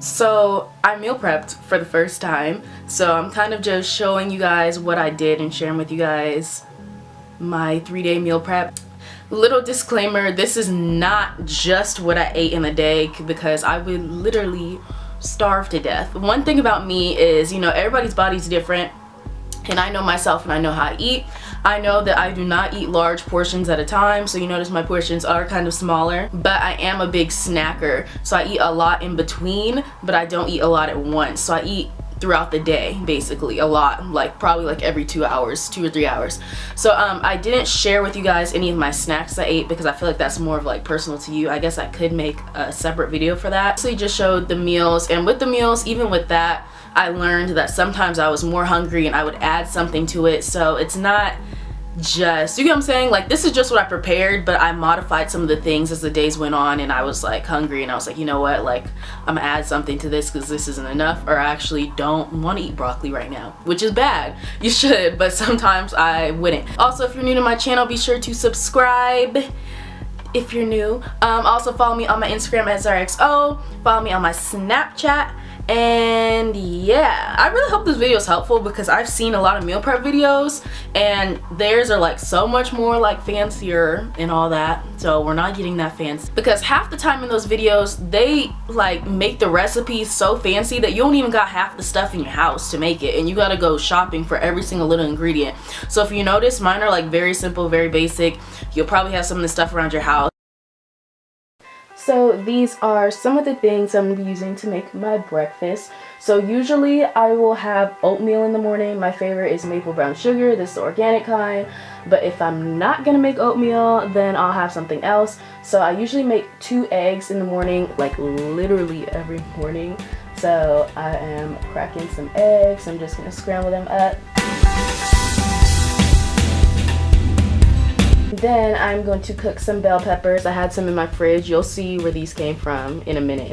So I meal prepped for the first time, so I'm kind of just showing you guys what I did and sharing with you guys my 3-day meal prep. Little disclaimer, this is not just what I ate in a day, because I would literally starve to death. One thing about me is, you know, everybody's body's different, and I know myself and I know how I eat. I know that I do not eat large portions at a time, so you notice my portions are kind of smaller, but I am a big snacker, so I eat a lot in between, but I don't eat a lot at once. So I eat throughout the day, basically a lot, like probably like every 2 hours, 2 or 3 hours. So I didn't share with you guys any of my snacks I ate, because I feel like that's more of like personal to you. I guess I could make a separate video for that. So I just showed the meals, and with the meals, even with that, I learned that sometimes I was more hungry and I would add something to it. So it's not just, you get what I'm saying? Like, this is just what I prepared, but I modified some of the things as the days went on, and I was like hungry, and I was like, you know what, like, I'm gonna add something to this because this isn't enough, or I actually don't want to eat broccoli right now, which is bad. You should, but sometimes I wouldn't. Also, if you're new to my channel, be sure to subscribe if you're new. Also follow me on my Instagram at ZaraXO, follow me on my Snapchat. And yeah, I really hope this video is helpful, because I've seen a lot of meal prep videos and theirs are like so much more like fancier and all that, so we're not getting that fancy, because half the time in those videos they like make the recipes so fancy that you don't even got half the stuff in your house to make it, and you gotta go shopping for every single little ingredient. So if you notice, mine are like very simple, very basic. You'll probably have some of the stuff around your house. So these are some of the things I'm using to make my breakfast. So usually I will have oatmeal in the morning. My favorite is maple brown sugar. This is the organic kind. But if I'm not gonna make oatmeal, then I'll have something else. So I usually make 2 eggs in the morning, like literally every morning. So I am cracking some eggs. I'm just gonna scramble them up. Then I'm going to cook some bell peppers. I had some in my fridge. You'll see where these came from in a minute.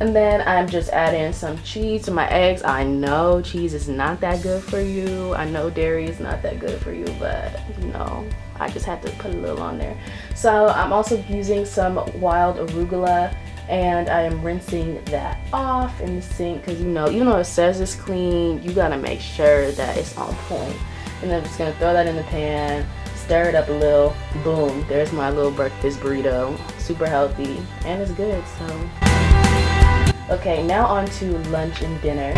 And then I'm just adding some cheese to my eggs. I know cheese is not that good for you. I know dairy is not that good for you, but you know, I just had to put a little on there. So I'm also using some wild arugula, and I am rinsing that off in the sink, because you know, even though it says it's clean, you gotta make sure that it's on point. And then I'm just gonna throw that in the pan, stir it up a little, boom, there's my little breakfast burrito. Super healthy, and it's good, so. Okay, now on to lunch and dinner.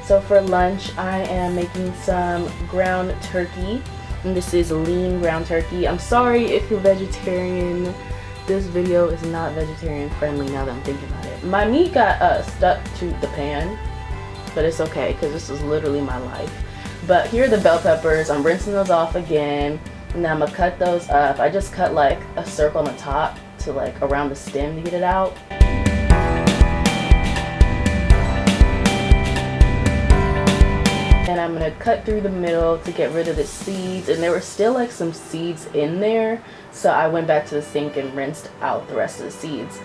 So for lunch, I am making some ground turkey, and this is lean ground turkey. I'm sorry if you're vegetarian. This video is not vegetarian friendly now that I'm thinking about it. My meat got stuck to the pan, but it's okay, because this is literally my life. But here are the bell peppers. I'm rinsing those off again, and then I'm gonna cut those up. I just cut like a circle on the top to like around the stem to get it out. And I'm gonna cut through the middle to get rid of the seeds, and there were still like some seeds in there, so I went back to the sink and rinsed out the rest of the seeds.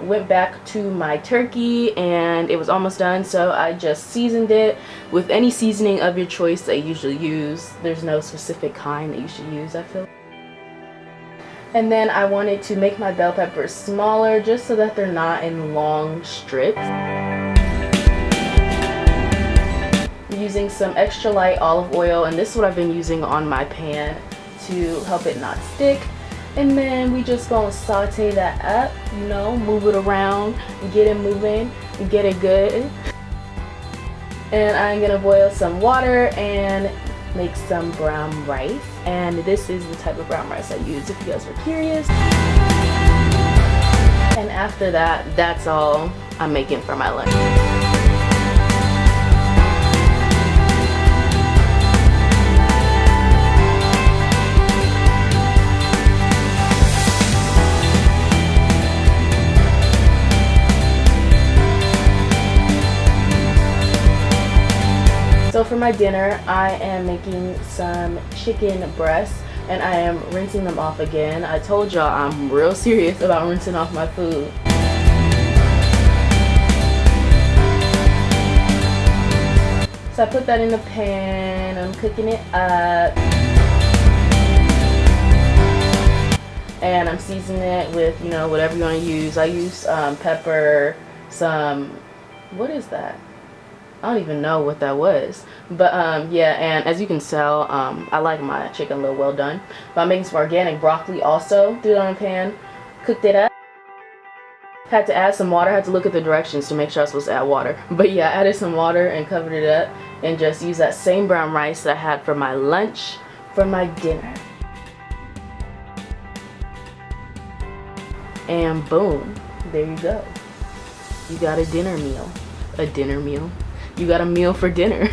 Went back to my turkey, and it was almost done, so I just seasoned it with any seasoning of your choice that you usually use. There's no specific kind that you should use, I feel. And then I wanted to make my bell peppers smaller, just so that they're not in long strips. Using some extra light olive oil, and this is what I've been using on my pan to help it not stick. And then we just gonna saute that up, you know, move it around, get it moving, and get it good. And I'm gonna boil some water and make some brown rice. And this is the type of brown rice I use, if you guys were curious. And after that, that's all I'm making for my lunch. So for my dinner, I am making some chicken breasts, and I am rinsing them off again. I told y'all I'm real serious about rinsing off my food. So I put that in the pan, I'm cooking it up. and I'm seasoning it with, you know, whatever you want to use. I use pepper, some, what is that? I don't even know what that was, but yeah, and as you can tell, I like my chicken a little well done. But I'm making some organic broccoli also. Threw it on a pan, cooked it up. Had to add some water. Had to look at the directions to make sure I was supposed to add water. But yeah, I added some water and covered it up, and just used that same brown rice that I had for my lunch for my dinner. And boom, there you go. You got a dinner meal. A dinner meal. You got a meal for dinner.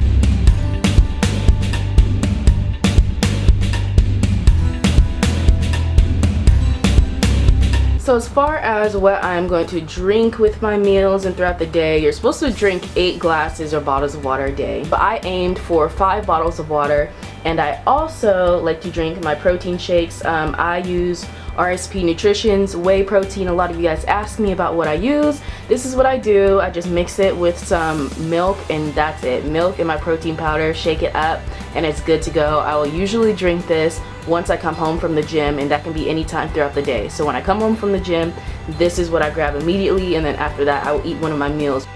So as far as what I'm going to drink with my meals and throughout the day, you're supposed to drink 8 glasses or bottles of water a day. But I aimed for 5 bottles of water, and I also like to drink my protein shakes. I use RSP Nutrition's whey protein. A lot of you guys ask me about what I use. This is what I do. I just mix it with some milk, and that's it. Milk and my protein powder, shake it up, and it's good to go. I will usually drink this once I come home from the gym, and that can be any time throughout the day. So when I come home from the gym, this is what I grab immediately, and then after that I will eat one of my meals.